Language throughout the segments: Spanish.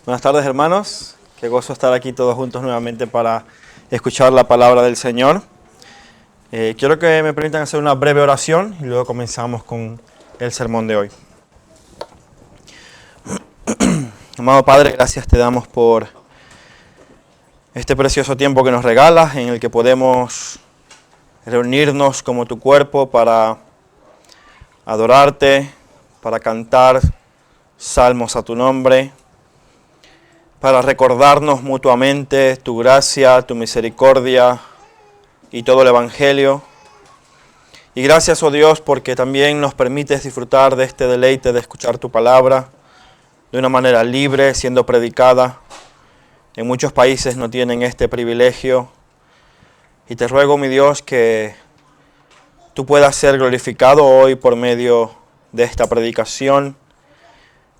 Buenas tardes, hermanos. Qué gozo estar aquí todos juntos nuevamente para escuchar la palabra del Señor. Quiero que me permitan hacer una breve oración y luego comenzamos con el sermón de hoy. Amado Padre, gracias te damos por este precioso tiempo que nos regalas, en el que podemos reunirnos como tu cuerpo para adorarte, para cantar salmos a tu nombre, para recordarnos mutuamente tu gracia, tu misericordia y todo el Evangelio. Y gracias, oh Dios, porque también nos permites disfrutar de este deleite de escuchar tu palabra de una manera libre, siendo predicada. En muchos países no tienen este privilegio. Y te ruego, mi Dios, que tú puedas ser glorificado hoy por medio de esta predicación,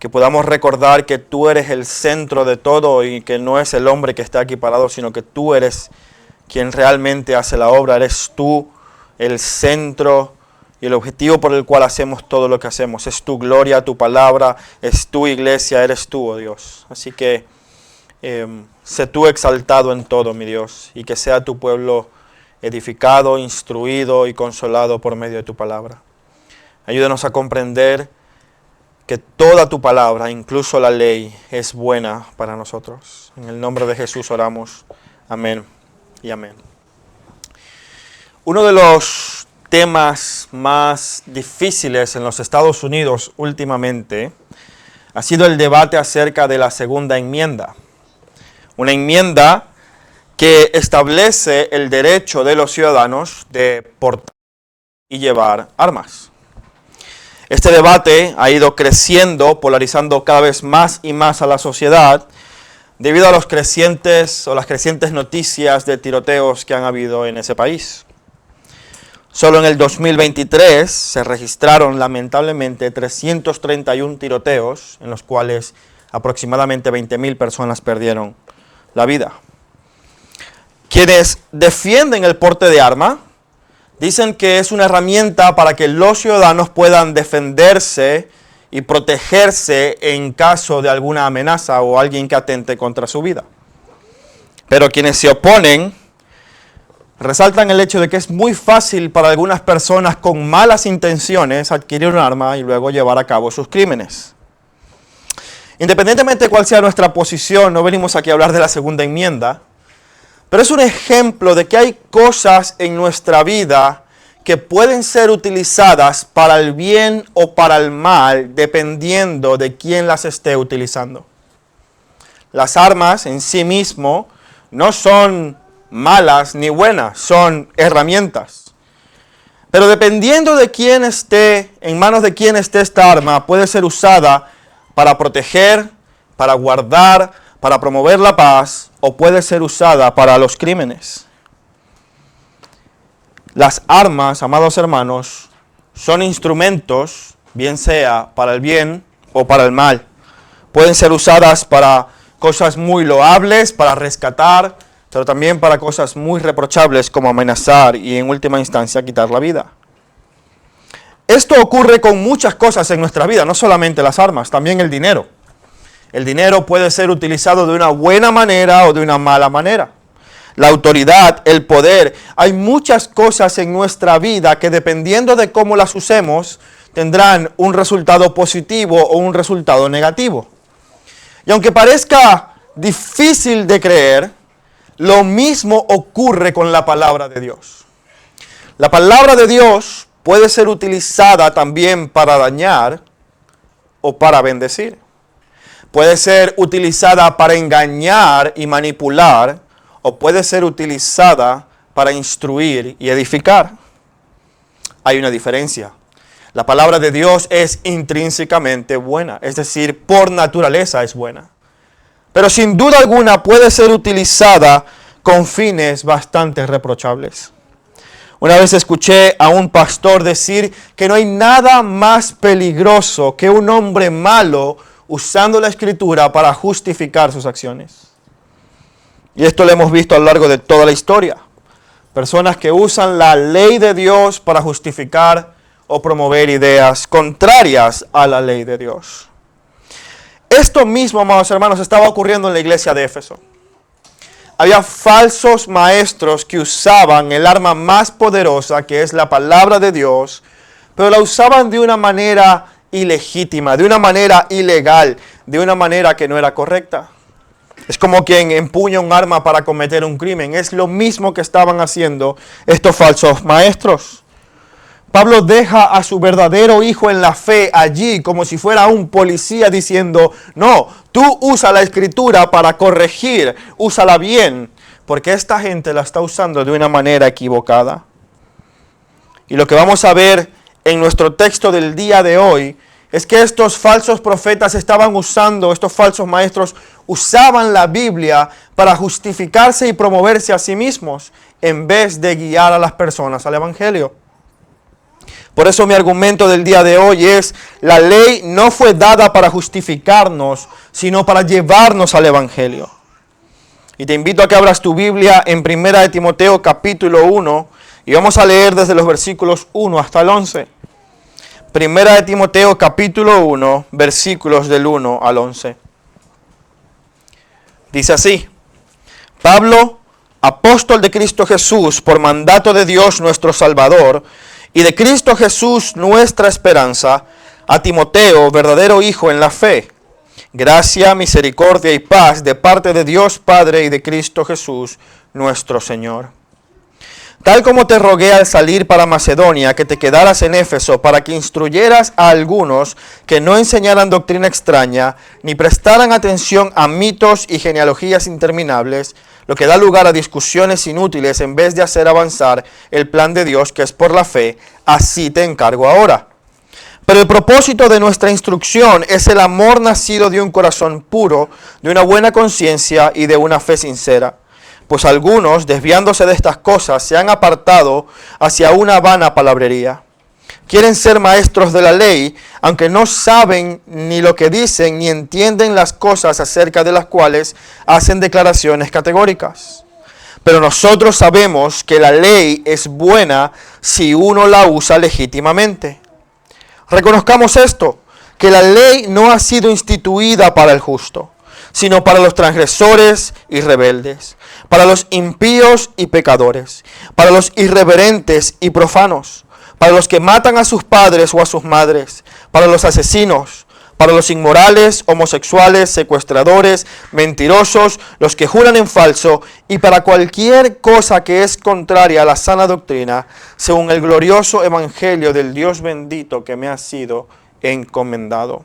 que podamos recordar que tú eres el centro de todo y que no es el hombre que está aquí parado, sino que tú eres quien realmente hace la obra. Eres tú el centro y el objetivo por el cual hacemos todo lo que hacemos. Es tu gloria, tu palabra, es tu iglesia, eres tú, oh Dios. Así que sé tú exaltado en todo, mi Dios, y que sea tu pueblo edificado, instruido y consolado por medio de tu palabra. Ayúdanos a comprender que toda tu palabra, incluso la ley, es buena para nosotros. En el nombre de Jesús oramos. Amén y amén. Uno de los temas más difíciles en los Estados Unidos últimamente ha sido el debate acerca de la segunda enmienda. Una enmienda que establece el derecho de los ciudadanos de portar y llevar armas. Este debate ha ido creciendo, polarizando cada vez más y más a la sociedad debido a las crecientes noticias de tiroteos que han habido en ese país. Solo en el 2023 se registraron lamentablemente 331 tiroteos, en los cuales aproximadamente 20,000 personas perdieron la vida. Quienes defienden el porte de arma dicen que es una herramienta para que los ciudadanos puedan defenderse y protegerse en caso de alguna amenaza o alguien que atente contra su vida. Pero quienes se oponen resaltan el hecho de que es muy fácil para algunas personas con malas intenciones adquirir un arma y luego llevar a cabo sus crímenes. Independientemente de cuál sea nuestra posición, no venimos aquí a hablar de la segunda enmienda, pero es un ejemplo de que hay cosas en nuestra vida que pueden ser utilizadas para el bien o para el mal, dependiendo de quién las esté utilizando. Las armas en sí mismo no son malas ni buenas, son herramientas. Pero dependiendo de quién esté, en manos de quién esté esta arma, puede ser usada para proteger, para guardar, para promover la paz, o puede ser usada para los crímenes. Las armas, amados hermanos, son instrumentos, bien sea para el bien o para el mal. Pueden ser usadas para cosas muy loables, para rescatar, pero también para cosas muy reprochables como amenazar y en última instancia quitar la vida. Esto ocurre con muchas cosas en nuestra vida, no solamente las armas, también el dinero. El dinero puede ser utilizado de una buena manera o de una mala manera. La autoridad, el poder, hay muchas cosas en nuestra vida que dependiendo de cómo las usemos, tendrán un resultado positivo o un resultado negativo. Y aunque parezca difícil de creer, lo mismo ocurre con la palabra de Dios. La palabra de Dios puede ser utilizada también para dañar o para bendecir. Puede ser utilizada para engañar y manipular, o puede ser utilizada para instruir y edificar. Hay una diferencia. La palabra de Dios es intrínsecamente buena, es decir, por naturaleza es buena. Pero sin duda alguna puede ser utilizada con fines bastante reprochables. Una vez escuché a un pastor decir que no hay nada más peligroso que un hombre malo usando la Escritura para justificar sus acciones. Y esto lo hemos visto a lo largo de toda la historia. Personas que usan la ley de Dios para justificar o promover ideas contrarias a la ley de Dios. Esto mismo, amados hermanos, estaba ocurriendo en la iglesia de Éfeso. Había falsos maestros que usaban el arma más poderosa, que es la palabra de Dios, pero la usaban de una manera ilegítima, de una manera ilegal, de una manera que no era correcta. Es como quien empuña un arma para cometer un crimen. Es lo mismo que estaban haciendo estos falsos maestros. Pablo deja a su verdadero hijo en la fe allí como si fuera un policía diciendo, no, tú usa la escritura para corregir, úsala bien, porque esta gente la está usando de una manera equivocada. Y lo que vamos a ver en nuestro texto del día de hoy es que estos falsos profetas estaban usando, estos falsos maestros usaban la Biblia para justificarse y promoverse a sí mismos en vez de guiar a las personas al Evangelio. Por eso mi argumento del día de hoy es, la ley no fue dada para justificarnos, sino para llevarnos al Evangelio. Y te invito a que abras tu Biblia en 1 de Timoteo capítulo 1 y vamos a leer desde los versículos 1 hasta el 11. 1 de Timoteo capítulo 1, versículos del 1 al 11. Dice así: Pablo, apóstol de Cristo Jesús, por mandato de Dios nuestro Salvador, y de Cristo Jesús nuestra esperanza, a Timoteo, verdadero hijo en la fe. Gracia, misericordia y paz de parte de Dios Padre y de Cristo Jesús nuestro Señor. Tal como te rogué al salir para Macedonia, que te quedaras en Éfeso, para que instruyeras a algunos que no enseñaran doctrina extraña, ni prestaran atención a mitos y genealogías interminables, lo que da lugar a discusiones inútiles en vez de hacer avanzar el plan de Dios, que es por la fe, así te encargo ahora. Pero el propósito de nuestra instrucción es el amor nacido de un corazón puro, de una buena conciencia y de una fe sincera. Pues algunos, desviándose de estas cosas, se han apartado hacia una vana palabrería. Quieren ser maestros de la ley, aunque no saben ni lo que dicen, ni entienden las cosas acerca de las cuales hacen declaraciones categóricas. Pero nosotros sabemos que la ley es buena si uno la usa legítimamente. Reconozcamos esto, que la ley no ha sido instituida para el justo, sino para los transgresores y rebeldes, para los impíos y pecadores, para los irreverentes y profanos, para los que matan a sus padres o a sus madres, para los asesinos, para los inmorales, homosexuales, secuestradores, mentirosos, los que juran en falso, y para cualquier cosa que es contraria a la sana doctrina, según el glorioso evangelio del Dios bendito que me ha sido encomendado.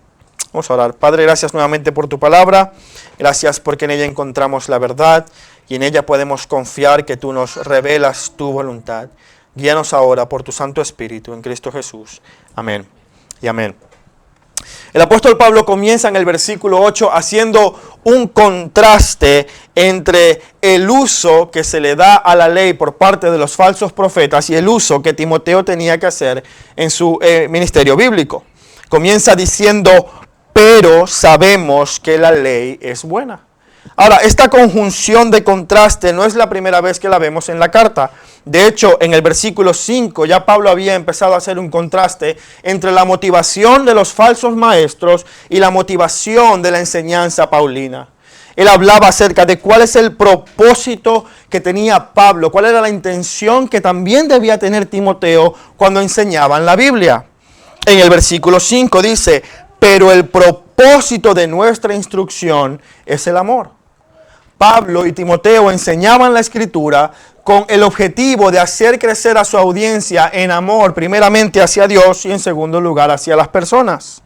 Vamos a orar. Padre, gracias nuevamente por tu palabra. Gracias porque en ella encontramos la verdad y en ella podemos confiar que tú nos revelas tu voluntad. Guíanos ahora por tu Santo Espíritu en Cristo Jesús. Amén y amén. El apóstol Pablo comienza en el versículo 8 haciendo un contraste entre el uso que se le da a la ley por parte de los falsos profetas y el uso que Timoteo tenía que hacer en su ministerio bíblico. Comienza diciendo, pero sabemos que la ley es buena. Ahora, esta conjunción de contraste no es la primera vez que la vemos en la carta. De hecho, en el versículo 5 ya Pablo había empezado a hacer un contraste entre la motivación de los falsos maestros y la motivación de la enseñanza paulina. Él hablaba acerca de cuál es el propósito que tenía Pablo, cuál era la intención que también debía tener Timoteo cuando enseñaban la Biblia. En el versículo 5 dice, pero el propósito de nuestra instrucción es el amor. Pablo y Timoteo enseñaban la Escritura con el objetivo de hacer crecer a su audiencia en amor, primeramente hacia Dios y en segundo lugar hacia las personas.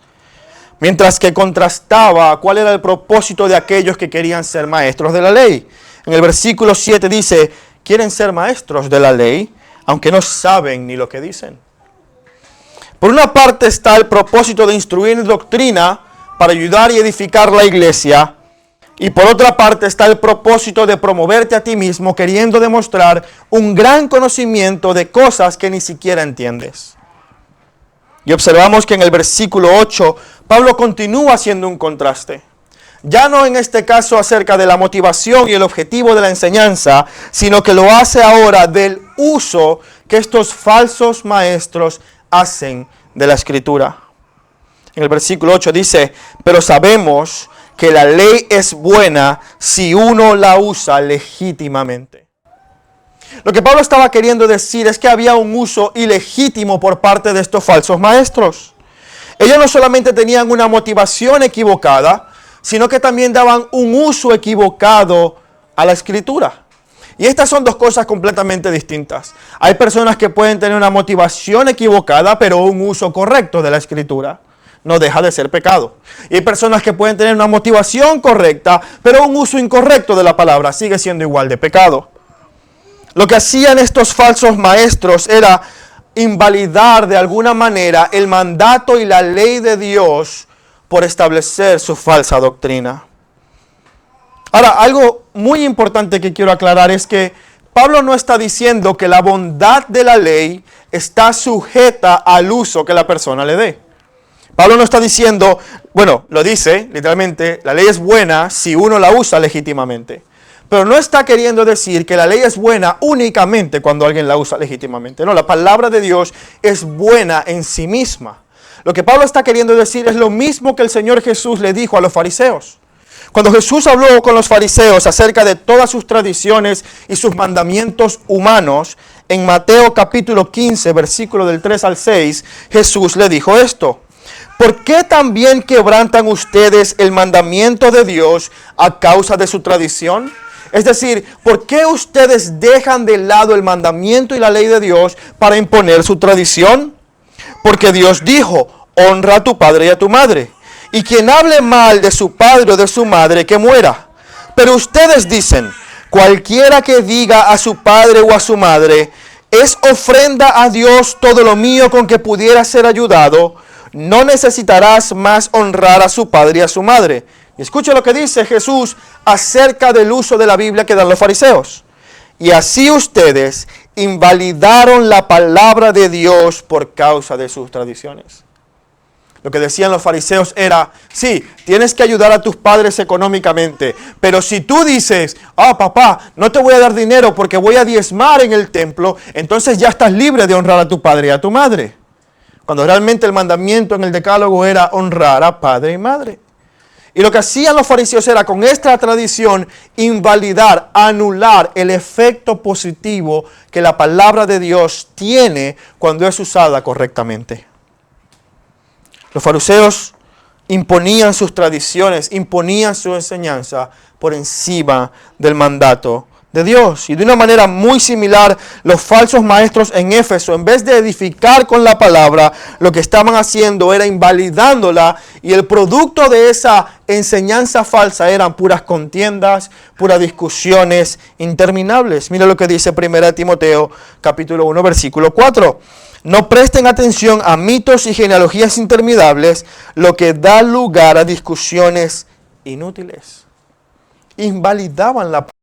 Mientras que contrastaba cuál era el propósito de aquellos que querían ser maestros de la ley. En el versículo 7 dice, quieren ser maestros de la ley, aunque no saben ni lo que dicen. Por una parte está el propósito de instruir en doctrina para ayudar y edificar la iglesia. Y por otra parte está el propósito de promoverte a ti mismo queriendo demostrar un gran conocimiento de cosas que ni siquiera entiendes. Y observamos que en el versículo 8 Pablo continúa haciendo un contraste. Ya no en este caso acerca de la motivación y el objetivo de la enseñanza, sino que lo hace ahora del uso que estos falsos maestros hacen de la Escritura. En el versículo 8 dice, pero sabemos que la ley es buena si uno la usa legítimamente. Lo que Pablo estaba queriendo decir es que había un uso ilegítimo por parte de estos falsos maestros. Ellos no solamente tenían una motivación equivocada, sino que también daban un uso equivocado a la escritura. Y estas son dos cosas completamente distintas. Hay personas que pueden tener una motivación equivocada, pero un uso correcto de la escritura. No deja de ser pecado. Y hay personas que pueden tener una motivación correcta, pero un uso incorrecto de la palabra. Sigue siendo igual de pecado. Lo que hacían estos falsos maestros era invalidar de alguna manera el mandato y la ley de Dios por establecer su falsa doctrina. Ahora, algo muy importante que quiero aclarar es que Pablo no está diciendo que la bondad de la ley está sujeta al uso que la persona le dé. Pablo no está diciendo, bueno, lo dice literalmente, la ley es buena si uno la usa legítimamente. Pero no está queriendo decir que la ley es buena únicamente cuando alguien la usa legítimamente. No, la palabra de Dios es buena en sí misma. Lo que Pablo está queriendo decir es lo mismo que el Señor Jesús le dijo a los fariseos. Cuando Jesús habló con los fariseos acerca de todas sus tradiciones y sus mandamientos humanos, en Mateo capítulo 15, versículo del 3 al 6, Jesús le dijo esto. ¿Por qué también quebrantan ustedes el mandamiento de Dios a causa de su tradición? Es decir, ¿por qué ustedes dejan de lado el mandamiento y la ley de Dios para imponer su tradición? Porque Dios dijo, honra a tu padre y a tu madre. Y quien hable mal de su padre o de su madre, que muera. Pero ustedes dicen, cualquiera que diga a su padre o a su madre, es ofrenda a Dios todo lo mío con que pudiera ser ayudado, no necesitarás más honrar a su padre y a su madre. Y escucha lo que dice Jesús acerca del uso de la Biblia que dan los fariseos. Y así ustedes invalidaron la palabra de Dios por causa de sus tradiciones. Lo que decían los fariseos era, sí, tienes que ayudar a tus padres económicamente, pero si tú dices, papá, no te voy a dar dinero porque voy a diezmar en el templo, entonces ya estás libre de honrar a tu padre y a tu madre. Cuando realmente el mandamiento en el decálogo era honrar a padre y madre. Y lo que hacían los fariseos era con esta tradición invalidar, anular el efecto positivo que la palabra de Dios tiene cuando es usada correctamente. Los fariseos imponían sus tradiciones, imponían su enseñanza por encima del mandato de Dios. Y de una manera muy similar, los falsos maestros en Éfeso, en vez de edificar con la palabra, lo que estaban haciendo era invalidándola, y el producto de esa enseñanza falsa eran puras contiendas, puras discusiones interminables. Mira lo que dice 1 Timoteo capítulo 1 versículo 4. No presten atención a mitos y genealogías interminables, lo que da lugar a discusiones inútiles. Invalidaban la palabra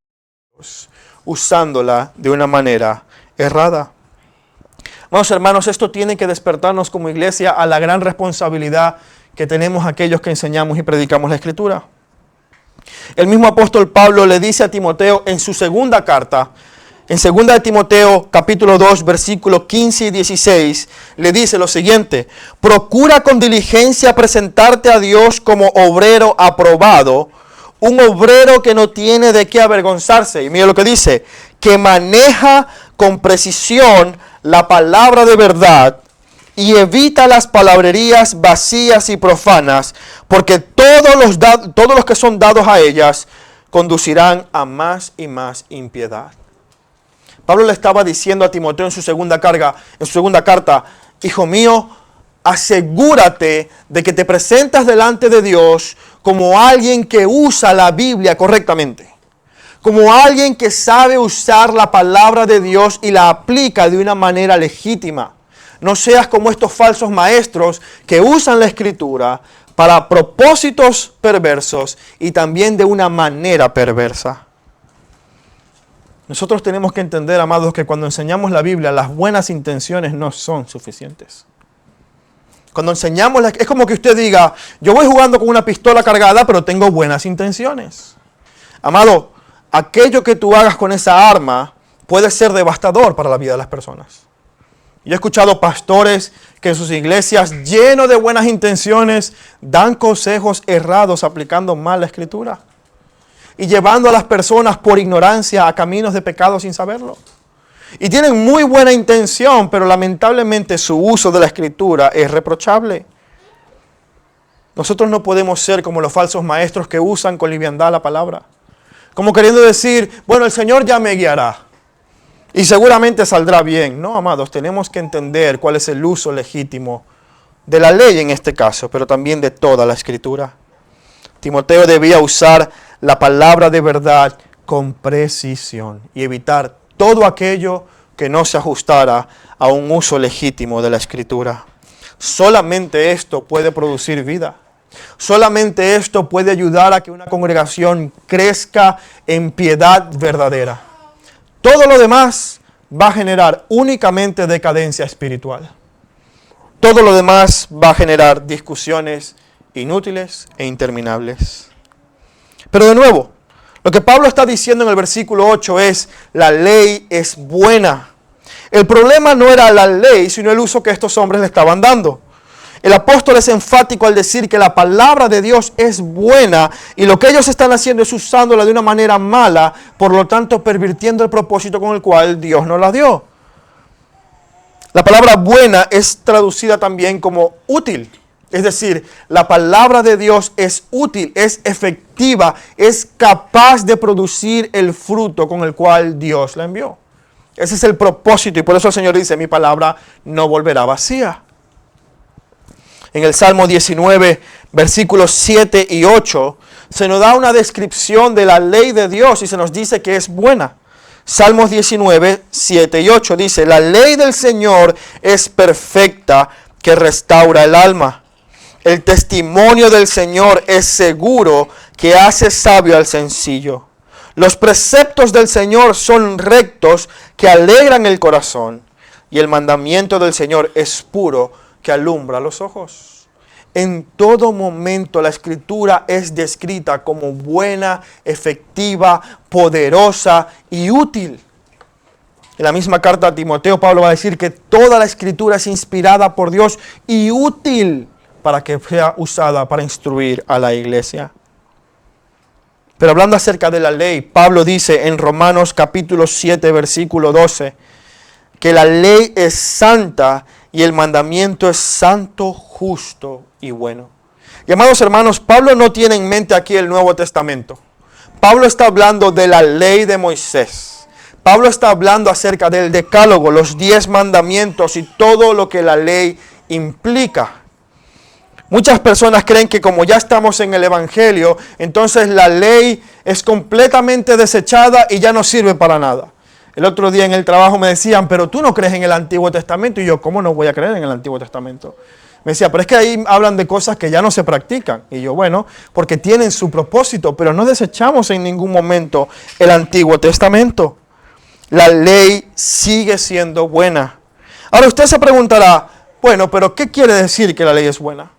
usándola de una manera errada. Vamos, hermanos, esto tiene que despertarnos como iglesia a la gran responsabilidad que tenemos aquellos que enseñamos y predicamos la Escritura. El mismo apóstol Pablo le dice a Timoteo en su segunda carta, en 2 de Timoteo capítulo 2 versículos 15 y 16, le dice lo siguiente: procura con diligencia presentarte a Dios como obrero aprobado, un obrero que no tiene de qué avergonzarse. Y mira lo que dice, que maneja con precisión la palabra de verdad y evita las palabrerías vacías y profanas, porque todos los que son dados a ellas conducirán a más y más impiedad. Pablo le estaba diciendo a Timoteo en su segunda carta, hijo mío, asegúrate de que te presentas delante de Dios como alguien que usa la Biblia correctamente, como alguien que sabe usar la palabra de Dios y la aplica de una manera legítima. No seas como estos falsos maestros que usan la Escritura para propósitos perversos y también de una manera perversa. Nosotros tenemos que entender, amados, que cuando enseñamos la Biblia, las buenas intenciones no son suficientes. Cuando enseñamos, es como que usted diga, yo voy jugando con una pistola cargada, pero tengo buenas intenciones. Amado, aquello que tú hagas con esa arma puede ser devastador para la vida de las personas. Yo he escuchado pastores que en sus iglesias, llenos de buenas intenciones, dan consejos errados aplicando mal la Escritura y llevando a las personas por ignorancia a caminos de pecado sin saberlo. Y tienen muy buena intención, pero lamentablemente su uso de la Escritura es reprochable. Nosotros no podemos ser como los falsos maestros que usan con liviandad la palabra, como queriendo decir, bueno, el Señor ya me guiará y seguramente saldrá bien. No, amados, tenemos que entender cuál es el uso legítimo de la ley en este caso, pero también de toda la Escritura. Timoteo debía usar la palabra de verdad con precisión y evitar todo aquello que no se ajustara a un uso legítimo de la Escritura. Solamente esto puede producir vida. Solamente esto puede ayudar a que una congregación crezca en piedad verdadera. Todo lo demás va a generar únicamente decadencia espiritual. Todo lo demás va a generar discusiones inútiles e interminables. Pero de nuevo, lo que Pablo está diciendo en el versículo 8 es, la ley es buena. El problema no era la ley, sino el uso que estos hombres le estaban dando. El apóstol es enfático al decir que la palabra de Dios es buena y lo que ellos están haciendo es usándola de una manera mala, por lo tanto pervirtiendo el propósito con el cual Dios nos la dio. La palabra buena es traducida también como útil. Es decir, la palabra de Dios es útil, es efectiva, es capaz de producir el fruto con el cual Dios la envió. Ese es el propósito y por eso el Señor dice, mi palabra no volverá vacía. En el Salmo 19, versículos 7 y 8, se nos da una descripción de la ley de Dios y se nos dice que es buena. Salmos 19, 7 y 8 dice, la ley del Señor es perfecta, que restaura el alma. El testimonio del Señor es seguro, que hace sabio al sencillo. Los preceptos del Señor son rectos, que alegran el corazón. Y el mandamiento del Señor es puro, que alumbra los ojos. En todo momento la Escritura es descrita como buena, efectiva, poderosa y útil. En la misma carta a Timoteo, Pablo va a decir que toda la Escritura es inspirada por Dios y útil para que sea usada para instruir a la iglesia. Pero hablando acerca de la ley, Pablo dice en Romanos capítulo 7, versículo 12, que la ley es santa y el mandamiento es santo, justo y bueno. Y amados hermanos, Pablo no tiene en mente aquí el Nuevo Testamento. Pablo está hablando de la ley de Moisés. Pablo está hablando acerca del decálogo, los 10 mandamientos y todo lo que la ley implica. Muchas personas creen que como ya estamos en el Evangelio, entonces la ley es completamente desechada y ya no sirve para nada. El otro día en el trabajo me decían, pero tú no crees en el Antiguo Testamento. Y yo, ¿cómo no voy a creer en el Antiguo Testamento? Me decía, pero es que ahí hablan de cosas que ya no se practican. Y yo, bueno, porque tienen su propósito, pero no desechamos en ningún momento el Antiguo Testamento. La ley sigue siendo buena. Ahora usted se preguntará, bueno, pero ¿qué quiere decir que la ley es buena?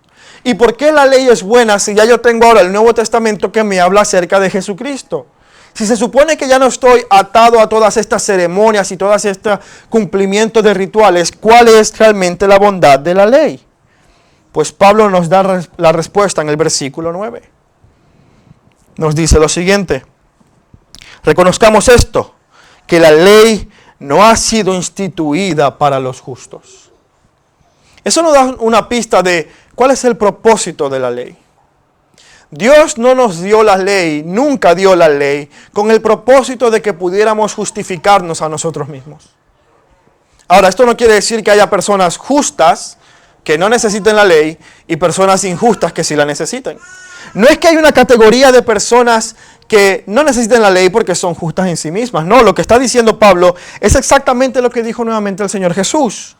¿Y por qué la ley es buena si ya yo tengo ahora el Nuevo Testamento que me habla acerca de Jesucristo? Si se supone que ya no estoy atado a todas estas ceremonias y todos estos cumplimientos de rituales, ¿cuál es realmente la bondad de la ley? Pues Pablo nos da la respuesta en el versículo 9. Nos dice lo siguiente: reconozcamos esto, que la ley no ha sido instituida para los justos. Eso nos da una pista de cuál es el propósito de la ley. Dios no nos dio la ley, nunca dio la ley, con el propósito de que pudiéramos justificarnos a nosotros mismos. Ahora, esto no quiere decir que haya personas justas que no necesiten la ley y personas injustas que sí la necesiten. No es que hay una categoría de personas que no necesiten la ley porque son justas en sí mismas. No, lo que está diciendo Pablo es exactamente lo que dijo nuevamente el Señor Jesús.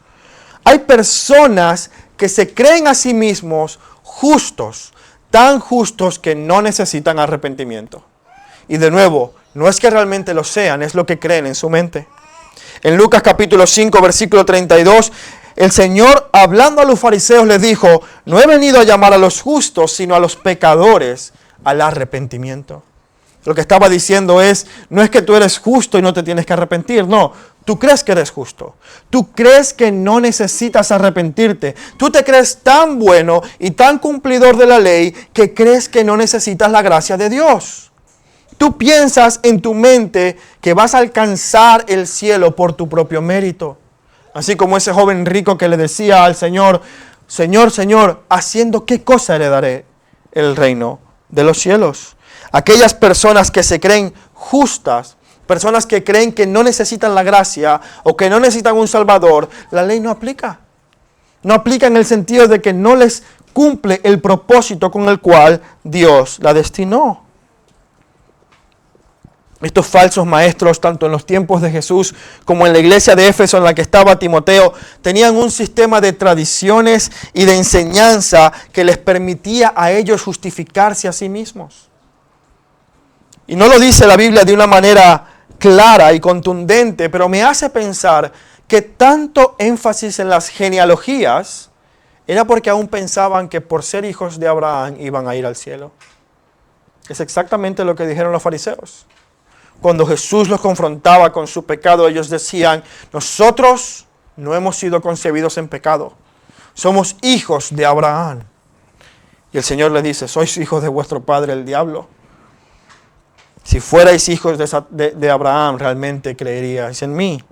Hay personas que se creen a sí mismos justos, tan justos que no necesitan arrepentimiento. Y de nuevo, no es que realmente lo sean, es lo que creen en su mente. En Lucas capítulo 5, versículo 32, el Señor, hablando a los fariseos, les dijo: no he venido a llamar a los justos, sino a los pecadores al arrepentimiento. Lo que estaba diciendo es, no es que tú eres justo y no te tienes que arrepentir, no. Tú crees que eres justo. Tú crees que no necesitas arrepentirte. Tú te crees tan bueno y tan cumplidor de la ley que crees que no necesitas la gracia de Dios. Tú piensas en tu mente que vas a alcanzar el cielo por tu propio mérito. Así como ese joven rico que le decía al Señor, Señor, Señor, ¿haciendo qué cosa heredaré el reino de los cielos? Aquellas personas que se creen justas, personas que creen que no necesitan la gracia o que no necesitan un Salvador, la ley no aplica. No aplica en el sentido de que no les cumple el propósito con el cual Dios la destinó. Estos falsos maestros, tanto en los tiempos de Jesús como en la iglesia de Éfeso en la que estaba Timoteo, tenían un sistema de tradiciones y de enseñanza que les permitía a ellos justificarse a sí mismos. Y no lo dice la Biblia de una manera clara y contundente, pero me hace pensar que tanto énfasis en las genealogías era porque aún pensaban que por ser hijos de Abraham iban a ir al cielo. Es exactamente lo que dijeron los fariseos. Cuando Jesús los confrontaba con su pecado, ellos decían, nosotros no hemos sido concebidos en pecado. Somos hijos de Abraham. Y el Señor les dice, sois hijos de vuestro padre el diablo. Si fuerais hijos de Abraham, realmente creeríais en mí.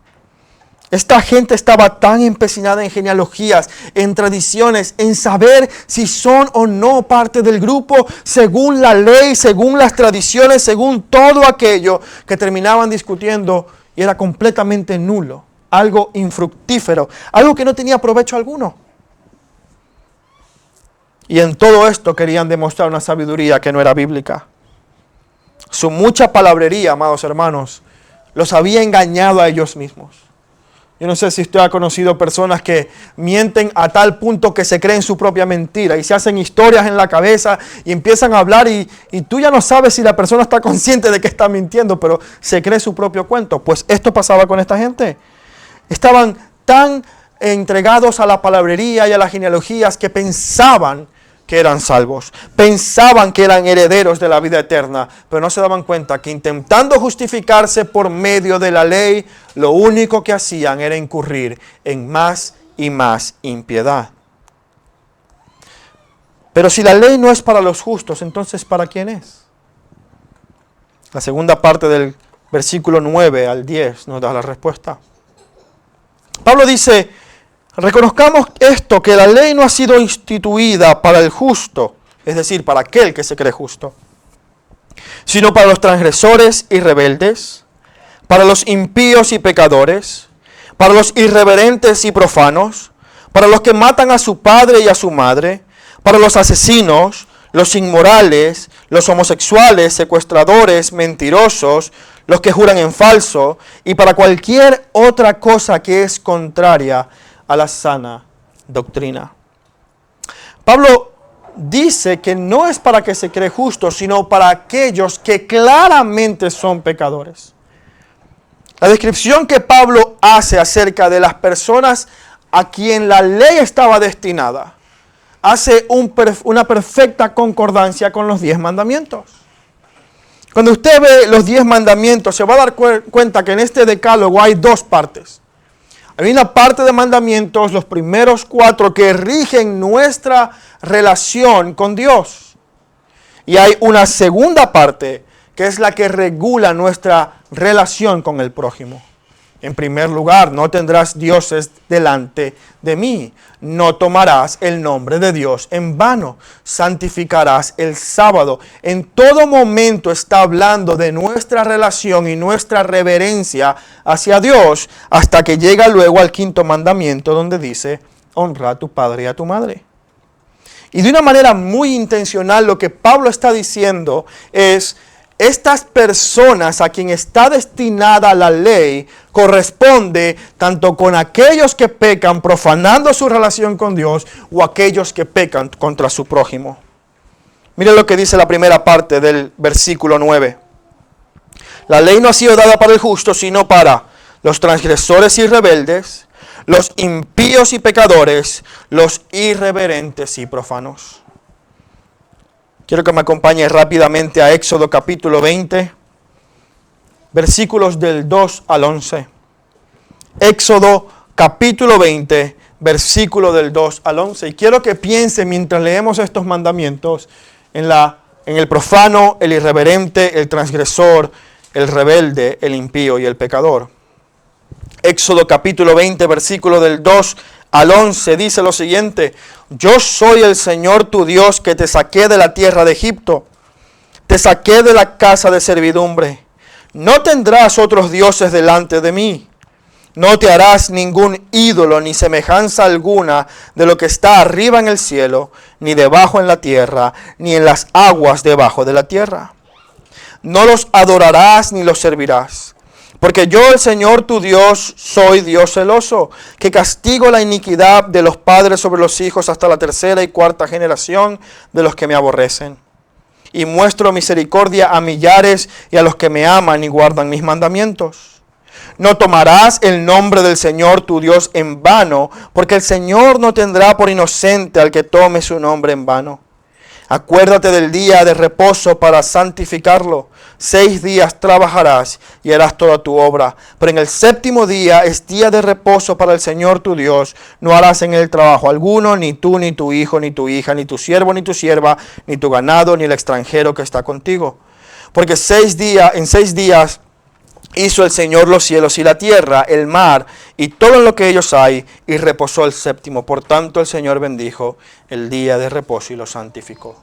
Esta gente estaba tan empecinada en genealogías, en tradiciones, en saber si son o no parte del grupo, según la ley, según las tradiciones, según todo aquello, que terminaban discutiendo y era completamente nulo, algo infructífero, algo que no tenía provecho alguno. Y en todo esto querían demostrar una sabiduría que no era bíblica. Su mucha palabrería, amados hermanos, los había engañado a ellos mismos. Yo no sé si usted ha conocido personas que mienten a tal punto que se creen su propia mentira y se hacen historias en la cabeza y empiezan a hablar y tú ya no sabes si la persona está consciente de que está mintiendo, pero se cree su propio cuento. Pues esto pasaba con esta gente. Estaban tan entregados a la palabrería y a las genealogías que pensaban que eran salvos, pensaban que eran herederos de la vida eterna, pero no se daban cuenta que intentando justificarse por medio de la ley, lo único que hacían era incurrir en más y más impiedad. Pero si la ley no es para los justos, entonces ¿para quién es? La segunda parte del versículo 9 al 10 nos da la respuesta. Pablo dice, reconozcamos esto, que la ley no ha sido instituida para el justo, es decir, para aquel que se cree justo, sino para los transgresores y rebeldes, para los impíos y pecadores, para los irreverentes y profanos, para los que matan a su padre y a su madre, para los asesinos, los inmorales, los homosexuales, secuestradores, mentirosos, los que juran en falso, y para cualquier otra cosa que es contraria a la sana doctrina. Pablo dice que no es para que se cree justo, sino para aquellos que claramente son pecadores. La descripción que Pablo hace acerca de las personas a quien la ley estaba destinada hace una perfecta concordancia con los 10 mandamientos. Cuando usted ve los 10 mandamientos, se va a dar cuenta que en este decálogo hay 2 partes. Hay una parte de mandamientos, los primeros 4, que rigen nuestra relación con Dios. Y hay una segunda parte, que es la que regula nuestra relación con el prójimo. En primer lugar, no tendrás dioses delante de mí. No tomarás el nombre de Dios en vano. Santificarás el sábado. En todo momento está hablando de nuestra relación y nuestra reverencia hacia Dios, hasta que llega luego al 5º mandamiento, donde dice, honra a tu padre y a tu madre. Y de una manera muy intencional, lo que Pablo está diciendo es, estas personas a quien está destinada la ley corresponde tanto con aquellos que pecan profanando su relación con Dios o aquellos que pecan contra su prójimo. Miren lo que dice la primera parte del versículo 9. La ley no ha sido dada para el justo, sino para los transgresores y rebeldes, los impíos y pecadores, los irreverentes y profanos. Quiero que me acompañe rápidamente a Éxodo capítulo 20, versículos del 2 al 11. Éxodo capítulo 20, versículo del 2 al 11. Y quiero que piense mientras leemos estos mandamientos en el profano, el irreverente, el transgresor, el rebelde, el impío y el pecador. Éxodo capítulo 20, versículo del 2 al 11 dice lo siguiente: Yo soy el Señor tu Dios que te saqué de la tierra de Egipto, te saqué de la casa de servidumbre. No tendrás otros dioses delante de mí. No te harás ningún ídolo ni semejanza alguna de lo que está arriba en el cielo, ni debajo en la tierra, ni en las aguas debajo de la tierra. No los adorarás ni los servirás. Porque yo, el Señor tu Dios, soy Dios celoso, que castigo la iniquidad de los padres sobre los hijos hasta la tercera y cuarta generación de los que me aborrecen. Y muestro misericordia a millares y a los que me aman y guardan mis mandamientos. No tomarás el nombre del Señor tu Dios en vano, porque el Señor no tendrá por inocente al que tome su nombre en vano. Acuérdate del día de reposo para santificarlo. 6 días trabajarás y harás toda tu obra. Pero en el séptimo día es día de reposo para el Señor tu Dios. No harás en él trabajo alguno, ni tú, ni tu hijo, ni tu hija, ni tu siervo, ni tu sierva, ni tu ganado, ni el extranjero que está contigo. Porque en 6 días hizo el Señor los cielos y la tierra, el mar y todo lo que ellos hay, y reposó el séptimo. Por tanto el Señor bendijo el día de reposo y lo santificó.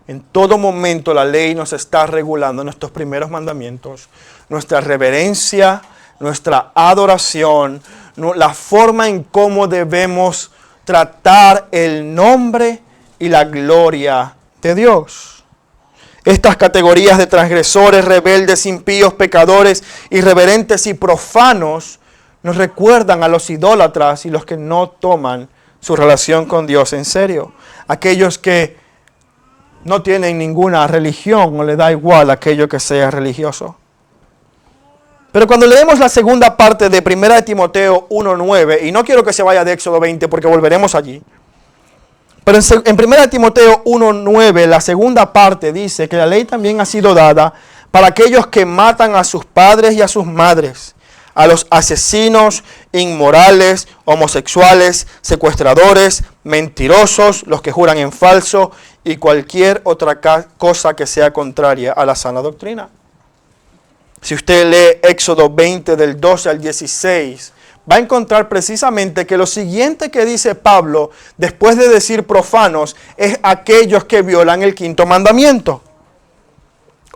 En todo momento la ley nos está regulando nuestros primeros mandamientos, nuestra reverencia, nuestra adoración, la forma en cómo debemos tratar el nombre y la gloria de Dios. Estas categorías de transgresores, rebeldes, impíos, pecadores, irreverentes y profanos nos recuerdan a los idólatras y los que no toman su relación con Dios en serio. Aquellos que no tienen ninguna religión o le da igual aquello que sea religioso. Pero cuando leemos la segunda parte de 1 Timoteo 1:9, y no quiero que se vaya de Éxodo 20 porque volveremos allí, pero en 1 Timoteo 1:9, la segunda parte dice que la ley también ha sido dada para aquellos que matan a sus padres y a sus madres, a los asesinos, inmorales, homosexuales, secuestradores, mentirosos, los que juran en falso y cualquier otra cosa que sea contraria a la sana doctrina. Si usted lee Éxodo 20 del 12 al 16, va a encontrar precisamente que lo siguiente que dice Pablo, después de decir profanos, es aquellos que violan el quinto mandamiento.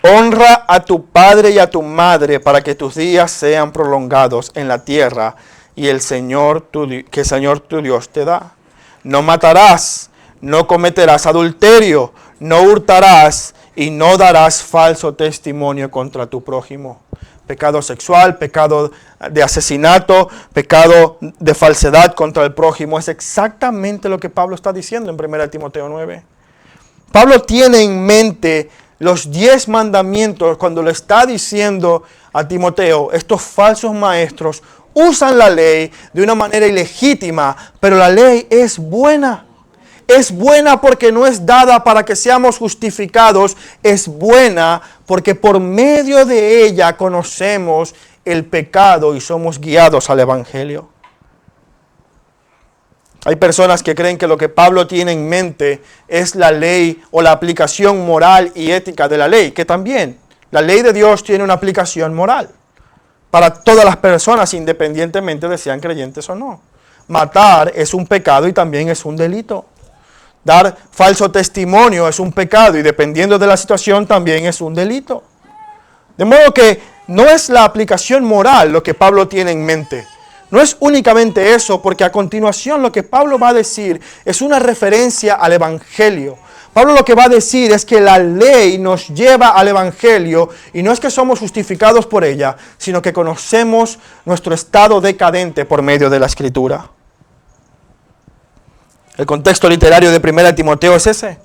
Honra a tu padre y a tu madre para que tus días sean prolongados en la tierra y que el Señor tu Dios te da. No matarás, no cometerás adulterio, no hurtarás y no darás falso testimonio contra tu prójimo. Pecado sexual, pecado de asesinato, pecado de falsedad contra el prójimo. Es exactamente lo que Pablo está diciendo en 1 Timoteo 9. Pablo tiene en mente los 10 mandamientos cuando le está diciendo a Timoteo: estos falsos maestros usan la ley de una manera ilegítima, pero la ley es buena. Es buena porque no es dada para que seamos justificados, es buena porque por medio de ella conocemos el pecado y somos guiados al Evangelio. Hay personas que creen que lo que Pablo tiene en mente es la ley o la aplicación moral y ética de la ley, que también la ley de Dios tiene una aplicación moral para todas las personas, independientemente de sean creyentes o no. Matar es un pecado y también es un delito. Dar falso testimonio es un pecado y dependiendo de la situación también es un delito. De modo que no es la aplicación moral lo que Pablo tiene en mente. No es únicamente eso, porque a continuación lo que Pablo va a decir es una referencia al Evangelio. Pablo lo que va a decir es que la ley nos lleva al Evangelio y no es que somos justificados por ella, sino que conocemos nuestro estado decadente por medio de la Escritura. El contexto literario de 1 Timoteo es ese.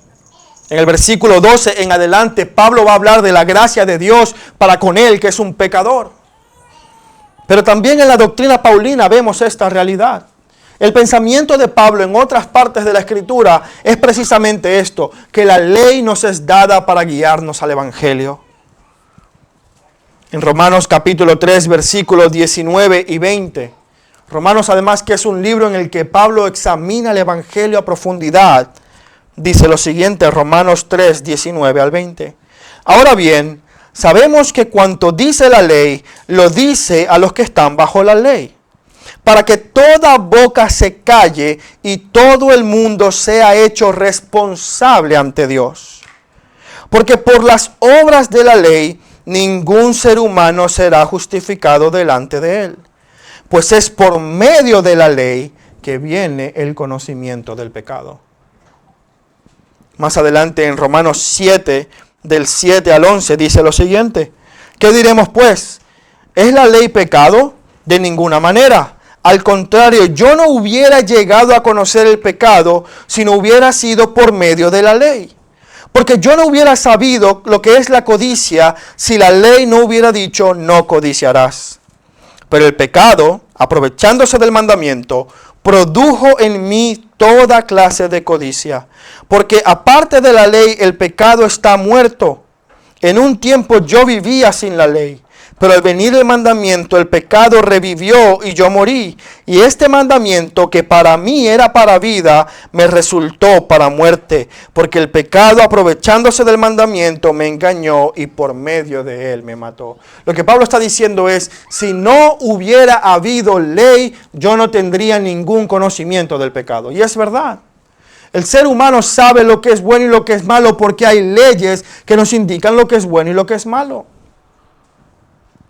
En el versículo 12 en adelante, Pablo va a hablar de la gracia de Dios para con él, que es un pecador. Pero también en la doctrina paulina vemos esta realidad. El pensamiento de Pablo en otras partes de la Escritura es precisamente esto, que la ley nos es dada para guiarnos al Evangelio. En Romanos capítulo 3, versículos 19 y 20, Romanos, además, que es un libro en el que Pablo examina el Evangelio a profundidad, dice lo siguiente, Romanos 3, 19 al 20. Ahora bien, sabemos que cuanto dice la ley, lo dice a los que están bajo la ley, para que toda boca se calle y todo el mundo sea hecho responsable ante Dios. Porque por las obras de la ley, ningún ser humano será justificado delante de él, pues es por medio de la ley que viene el conocimiento del pecado. Más adelante en Romanos 7, del 7 al 11, dice lo siguiente. ¿Qué diremos pues? ¿Es la ley pecado? De ninguna manera. Al contrario, yo no hubiera llegado a conocer el pecado si no hubiera sido por medio de la ley. Porque yo no hubiera sabido lo que es la codicia si la ley no hubiera dicho no codiciarás. Pero el pecado, aprovechándose del mandamiento, produjo en mí toda clase de codicia. Porque aparte de la ley, el pecado está muerto. En un tiempo yo vivía sin la ley, pero al venir el mandamiento, el pecado revivió y yo morí. Y este mandamiento, que para mí era para vida, me resultó para muerte. Porque el pecado, aprovechándose del mandamiento, me engañó y por medio de él me mató. Lo que Pablo está diciendo es, si no hubiera habido ley, yo no tendría ningún conocimiento del pecado. Y es verdad. El ser humano sabe lo que es bueno y lo que es malo porque hay leyes que nos indican lo que es bueno y lo que es malo.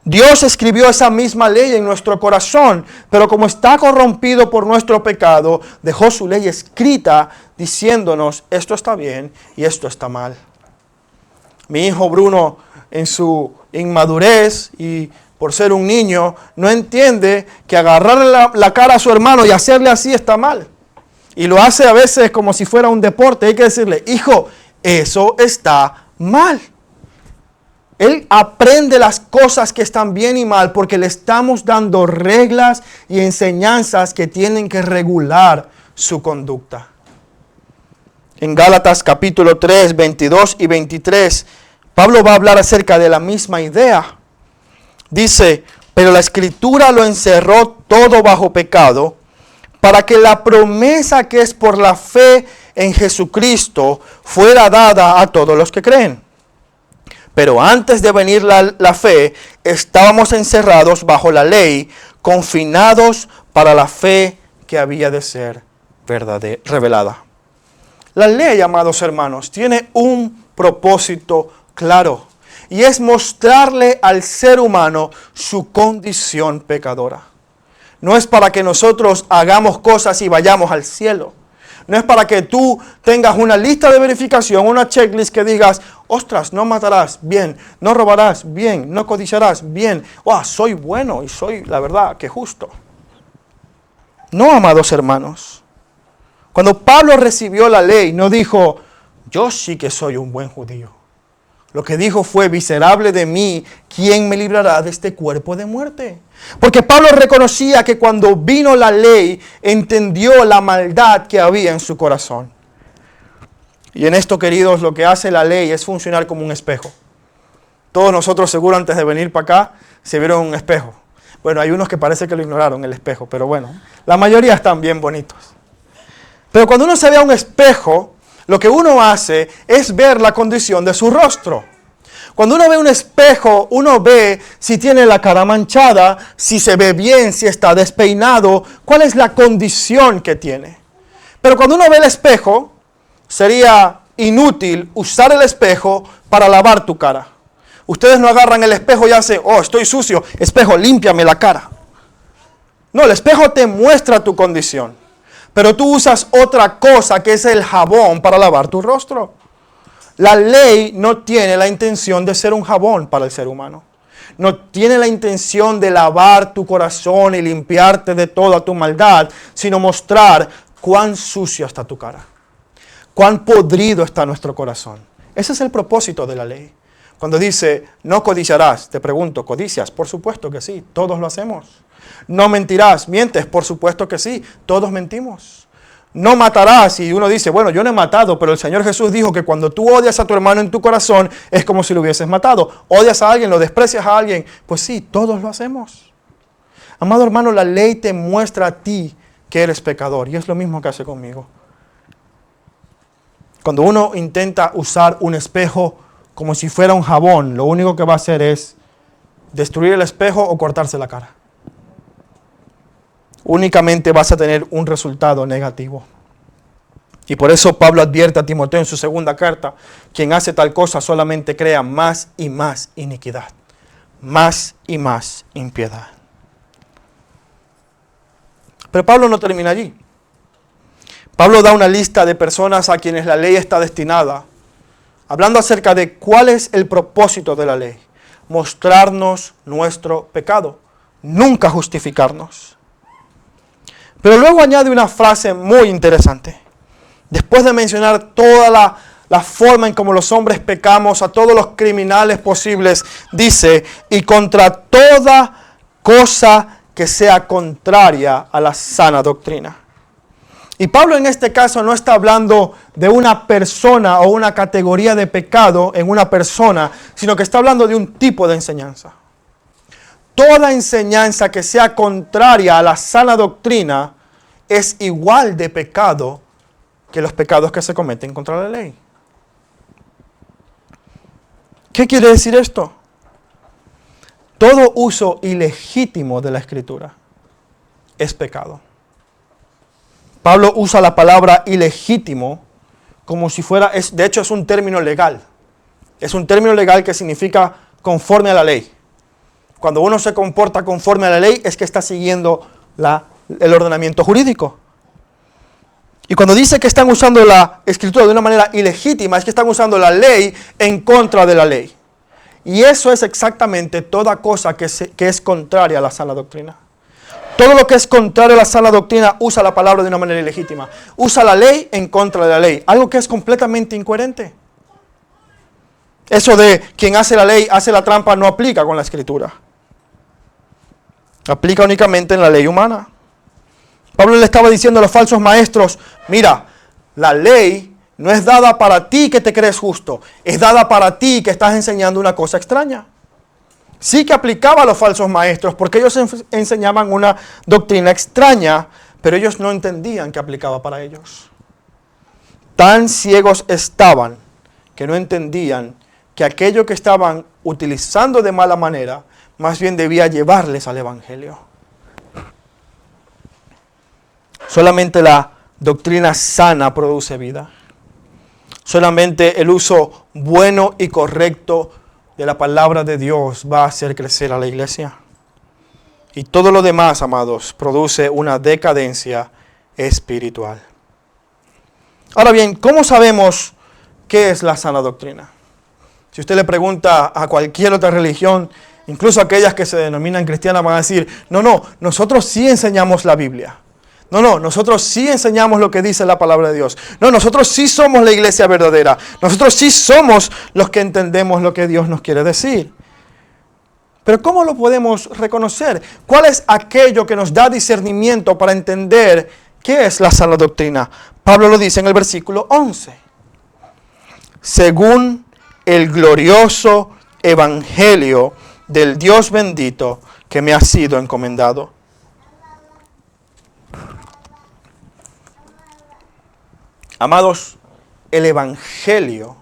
Dios escribió esa misma ley en nuestro corazón, pero como está corrompido por nuestro pecado, dejó su ley escrita diciéndonos esto está bien y esto está mal. Mi hijo Bruno, en su inmadurez y por ser un niño, no entiende que agarrarle la cara a su hermano y hacerle así está mal. Y lo hace a veces como si fuera un deporte. Hay que decirle, hijo, eso está mal. Él aprende las cosas que están bien y mal porque le estamos dando reglas y enseñanzas que tienen que regular su conducta. En Gálatas capítulo 3, 22 y 23, Pablo va a hablar acerca de la misma idea. Dice, pero la Escritura lo encerró todo bajo pecado, para que la promesa que es por la fe en Jesucristo fuera dada a todos los que creen. Pero antes de venir la fe, estábamos encerrados bajo la ley, confinados para la fe que había de ser revelada. La ley, amados hermanos, tiene un propósito claro, y es mostrarle al ser humano su condición pecadora. No es para que nosotros hagamos cosas y vayamos al cielo. No es para que tú tengas una lista de verificación, una checklist que digas, ostras, no matarás, bien, no robarás, bien, no codiciarás, bien, soy bueno y soy, la verdad, que justo. No, amados hermanos. Cuando Pablo recibió la ley, no dijo, yo sí que soy un buen judío. Lo que dijo fue, miserable de mí, ¿quién me librará de este cuerpo de muerte? Porque Pablo reconocía que cuando vino la ley, entendió la maldad que había en su corazón. Y en esto, queridos, lo que hace la ley es funcionar como un espejo. Todos nosotros, seguro, antes de venir para acá, se vieron un espejo. Bueno, hay unos que parece que lo ignoraron, el espejo, pero bueno, la mayoría están bien bonitos. Pero cuando uno se ve a un espejo, lo que uno hace es ver la condición de su rostro. Cuando uno ve un espejo, uno ve si tiene la cara manchada, si se ve bien, si está despeinado, cuál es la condición que tiene. Pero cuando uno ve el espejo, sería inútil usar el espejo para lavar tu cara. Ustedes no agarran el espejo y hacen, estoy sucio, espejo, límpiame la cara. No, el espejo te muestra tu condición. Pero tú usas otra cosa que es el jabón para lavar tu rostro. La ley no tiene la intención de ser un jabón para el ser humano. No tiene la intención de lavar tu corazón y limpiarte de toda tu maldad, sino mostrar cuán sucio está tu cara, cuán podrido está nuestro corazón. Ese es el propósito de la ley. Cuando dice, no codiciarás, te pregunto, ¿codicias? Por supuesto que sí, todos lo hacemos. No mentirás, ¿mientes? Por supuesto que sí, todos mentimos. No matarás, y uno dice, bueno, yo no he matado, pero el Señor Jesús dijo que cuando tú odias a tu hermano en tu corazón, es como si lo hubieses matado. Odias a alguien, lo desprecias a alguien, pues sí, todos lo hacemos. Amado hermano, la ley te muestra a ti que eres pecador. Y es lo mismo que hace conmigo. Cuando uno intenta usar un espejo como si fuera un jabón, lo único que va a hacer es destruir el espejo o cortarse la cara. Únicamente vas a tener un resultado negativo. Y por eso Pablo advierte a Timoteo en su segunda carta, quien hace tal cosa solamente crea más y más iniquidad, más y más impiedad. Pero Pablo no termina allí. Pablo da una lista de personas a quienes la ley está destinada, hablando acerca de cuál es el propósito de la ley. Mostrarnos nuestro pecado, nunca justificarnos. Pero luego añade una frase muy interesante. Después de mencionar toda la forma en cómo los hombres pecamos, a todos los criminales posibles, dice, y contra toda cosa que sea contraria a la sana doctrina. Y Pablo en este caso no está hablando de una persona o una categoría de pecado en una persona, sino que está hablando de un tipo de enseñanza. Toda enseñanza que sea contraria a la sana doctrina es igual de pecado que los pecados que se cometen contra la ley. ¿Qué quiere decir esto? Todo uso ilegítimo de la Escritura es pecado. Pablo usa la palabra ilegítimo como si fuera, de hecho es un término legal. Es un término legal que significa conforme a la ley. Cuando uno se comporta conforme a la ley es que está siguiendo el ordenamiento jurídico. Y cuando dice que están usando la Escritura de una manera ilegítima, es que están usando la ley en contra de la ley. Y eso es exactamente toda cosa que es contraria a la sana doctrina. Todo lo que es contrario a la sana doctrina usa la palabra de una manera ilegítima. Usa la ley en contra de la ley. Algo que es completamente incoherente. Eso de quien hace la ley, hace la trampa, no aplica con la Escritura. Aplica únicamente en la ley humana. Pablo le estaba diciendo a los falsos maestros, mira, la ley no es dada para ti que te crees justo, es dada para ti que estás enseñando una cosa extraña. Sí que aplicaba a los falsos maestros porque ellos enseñaban una doctrina extraña, pero ellos no entendían que aplicaba para ellos. Tan ciegos estaban que no entendían que aquello que estaban utilizando de mala manera, más bien debía llevarles al Evangelio. Solamente la doctrina sana produce vida. Solamente el uso bueno y correcto de la palabra de Dios va a hacer crecer a la iglesia. Y todo lo demás, amados, produce una decadencia espiritual. Ahora bien, ¿cómo sabemos qué es la sana doctrina? Si usted le pregunta a cualquier otra religión, incluso aquellas que se denominan cristianas, van a decir, no, nosotros sí enseñamos la Biblia. No, nosotros sí enseñamos lo que dice la palabra de Dios. No, nosotros sí somos la iglesia verdadera. Nosotros sí somos los que entendemos lo que Dios nos quiere decir. Pero ¿cómo lo podemos reconocer? ¿Cuál es aquello que nos da discernimiento para entender qué es la sana doctrina? Pablo lo dice en el versículo 11. Según el glorioso evangelio del Dios bendito que me ha sido encomendado. Amados, el Evangelio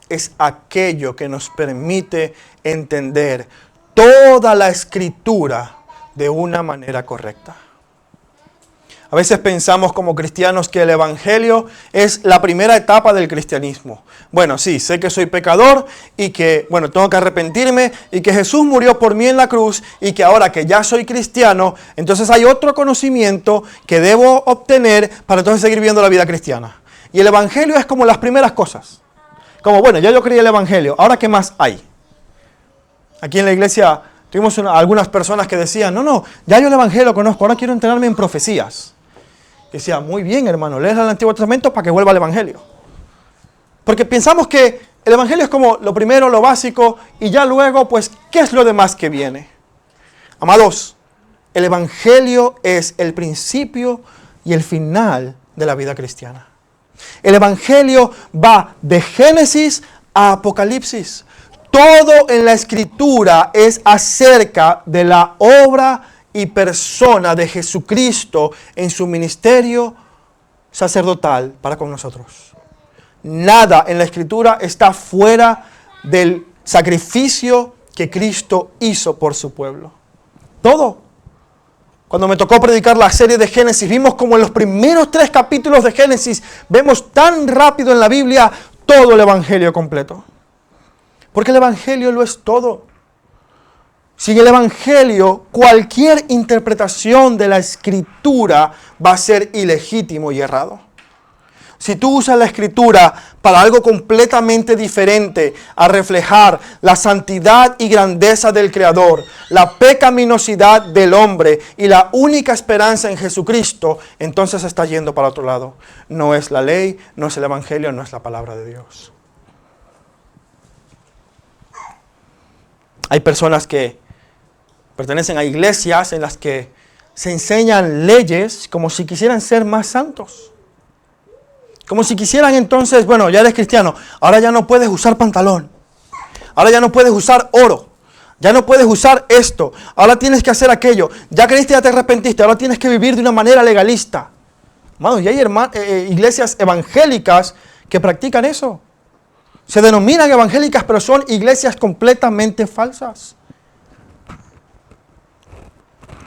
es aquello que nos permite entender toda la Escritura de una manera correcta. A veces pensamos como cristianos que el Evangelio es la primera etapa del cristianismo. Bueno, sí, sé que soy pecador y que, tengo que arrepentirme y que Jesús murió por mí en la cruz y que ahora que ya soy cristiano, entonces hay otro conocimiento que debo obtener para entonces seguir viviendo la vida cristiana. Y el Evangelio es como las primeras cosas. Como, ya yo creí el Evangelio, ¿ahora qué más hay? Aquí en la iglesia tuvimos algunas personas que decían, ya yo el Evangelio lo conozco, ahora quiero entrenarme en profecías. Y decía, muy bien hermano, lees el Antiguo Testamento para que vuelva al Evangelio. Porque pensamos que el Evangelio es como lo primero, lo básico, y ya luego, pues, ¿qué es lo demás que viene? Amados, el Evangelio es el principio y el final de la vida cristiana. El Evangelio va de Génesis a Apocalipsis. Todo en la Escritura es acerca de la obra y persona de Jesucristo en su ministerio sacerdotal para con nosotros. Nada en la Escritura está fuera del sacrificio que Cristo hizo por su pueblo. Todo. Cuando me tocó predicar la serie de Génesis, vimos como en los primeros 3 capítulos de Génesis, vemos tan rápido en la Biblia todo el Evangelio completo. Porque el Evangelio lo es todo. Sin el Evangelio, cualquier interpretación de la Escritura va a ser ilegítimo y errado. Si tú usas la Escritura para algo completamente diferente, a reflejar la santidad y grandeza del Creador, la pecaminosidad del hombre y la única esperanza en Jesucristo, entonces está yendo para otro lado. No es la ley, no es el Evangelio, no es la palabra de Dios. Hay personas que pertenecen a iglesias en las que se enseñan leyes como si quisieran ser más santos. Como si quisieran entonces, bueno, ya eres cristiano, ahora ya no puedes usar pantalón. Ahora ya no puedes usar oro. Ya no puedes usar esto. Ahora tienes que hacer aquello. Ya creíste, ya te arrepentiste. Ahora tienes que vivir de una manera legalista. Hermanos, y hay iglesias evangélicas que practican eso. Se denominan evangélicas, pero son iglesias completamente falsas.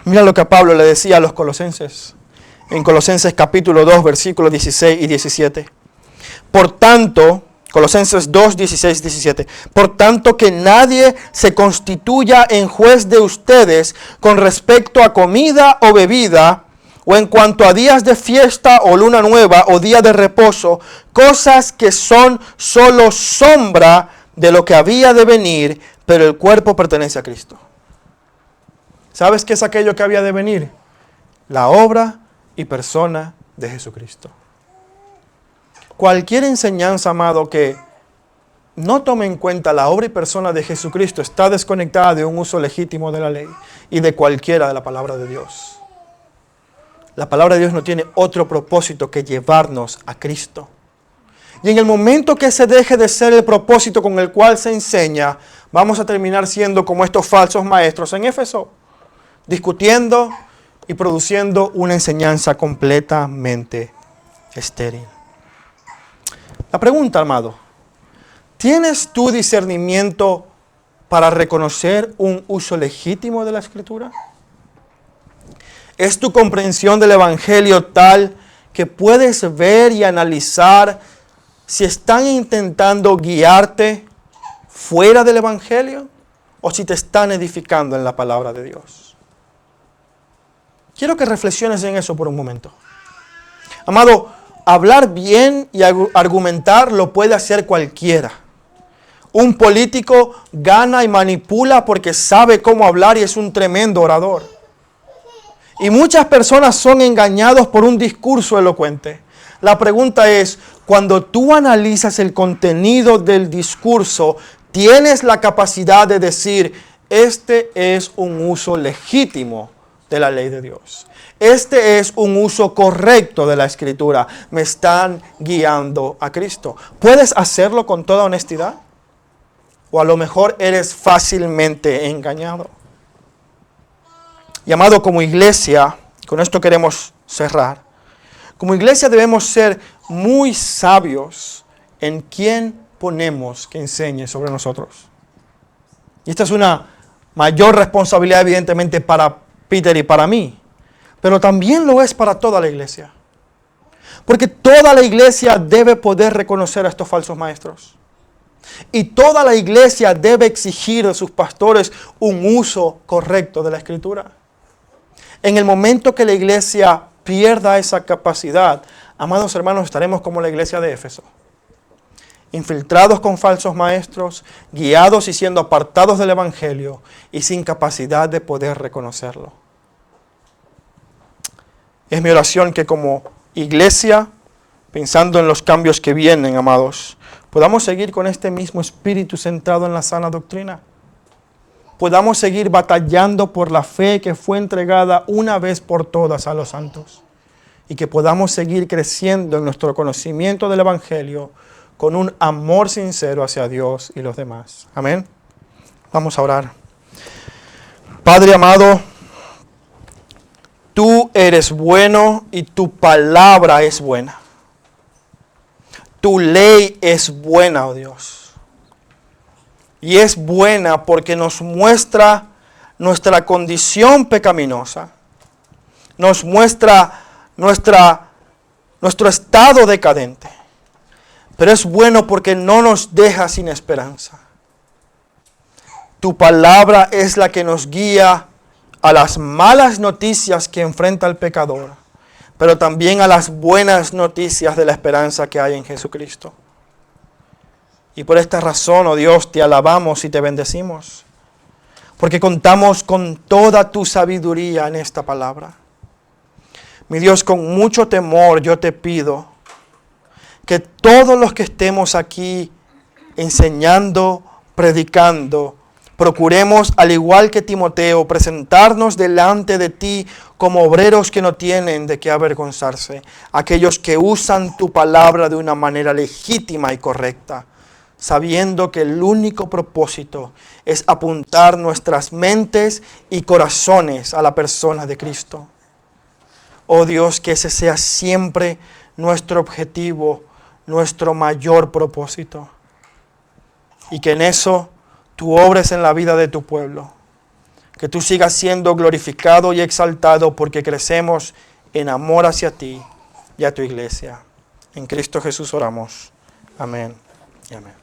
Mira lo que Pablo le decía a los colosenses. En Colosenses capítulo 2, versículos 16 y 17. Por tanto, Colosenses 2, 16 y 17. Por tanto, que nadie se constituya en juez de ustedes con respecto a comida o bebida, o en cuanto a días de fiesta o luna nueva o día de reposo, cosas que son solo sombra de lo que había de venir, pero el cuerpo pertenece a Cristo. ¿Sabes qué es aquello que había de venir? La obra y persona de Jesucristo. Cualquier enseñanza, amado, que no tome en cuenta la obra y persona de Jesucristo está desconectada de un uso legítimo de la ley y de cualquiera de la palabra de Dios. La palabra de Dios no tiene otro propósito que llevarnos a Cristo. Y en el momento que se deje de ser el propósito con el cual se enseña, vamos a terminar siendo como estos falsos maestros en Éfeso, discutiendo y produciendo una enseñanza completamente estéril. La pregunta, amado, ¿tienes tú discernimiento para reconocer un uso legítimo de la Escritura? ¿Es tu comprensión del Evangelio tal que puedes ver y analizar si están intentando guiarte fuera del Evangelio o si te están edificando en la palabra de Dios? Quiero que reflexiones en eso por un momento. Amado, hablar bien y argumentar lo puede hacer cualquiera. Un político gana y manipula porque sabe cómo hablar y es un tremendo orador. Y muchas personas son engañados por un discurso elocuente. La pregunta es, cuando tú analizas el contenido del discurso, ¿tienes la capacidad de decir, este es un uso legítimo de la ley de Dios? Este es un uso correcto de la Escritura. Me están guiando a Cristo. ¿Puedes hacerlo con toda honestidad? O a lo mejor eres fácilmente engañado. Y amado, como iglesia, con esto queremos cerrar. Como iglesia debemos ser muy sabios en quién ponemos que enseñe sobre nosotros. Y esta es una mayor responsabilidad evidentemente para Peter y para mí. Pero también lo es para toda la iglesia. Porque toda la iglesia debe poder reconocer a estos falsos maestros. Y toda la iglesia debe exigir de sus pastores un uso correcto de la Escritura. En el momento que la iglesia pierda esa capacidad, amados hermanos, estaremos como la iglesia de Éfeso. Infiltrados con falsos maestros, guiados y siendo apartados del Evangelio y sin capacidad de poder reconocerlo. Es mi oración que como iglesia, pensando en los cambios que vienen, amados, podamos seguir con este mismo espíritu centrado en la sana doctrina. Podamos seguir batallando por la fe que fue entregada una vez por todas a los santos. Y que podamos seguir creciendo en nuestro conocimiento del Evangelio con un amor sincero hacia Dios y los demás. Amén. Vamos a orar. Padre amado, tú eres bueno y tu palabra es buena. Tu ley es buena, oh Dios. Y es buena porque nos muestra nuestra condición pecaminosa. Nos muestra nuestro estado decadente. Pero es bueno porque no nos deja sin esperanza. Tu palabra es la que nos guía a las malas noticias que enfrenta el pecador, pero también a las buenas noticias de la esperanza que hay en Jesucristo. Y por esta razón, oh Dios, te alabamos y te bendecimos, porque contamos con toda tu sabiduría en esta palabra. Mi Dios, con mucho temor yo te pido que todos los que estemos aquí enseñando, predicando, procuremos, al igual que Timoteo, presentarnos delante de ti como obreros que no tienen de qué avergonzarse, aquellos que usan tu palabra de una manera legítima y correcta, sabiendo que el único propósito es apuntar nuestras mentes y corazones a la persona de Cristo. Oh Dios, que ese sea siempre nuestro objetivo, nuestro mayor propósito, y que en eso tú obres en la vida de tu pueblo, que tú sigas siendo glorificado y exaltado porque crecemos en amor hacia ti y a tu iglesia. En Cristo Jesús oramos. Amén y amén.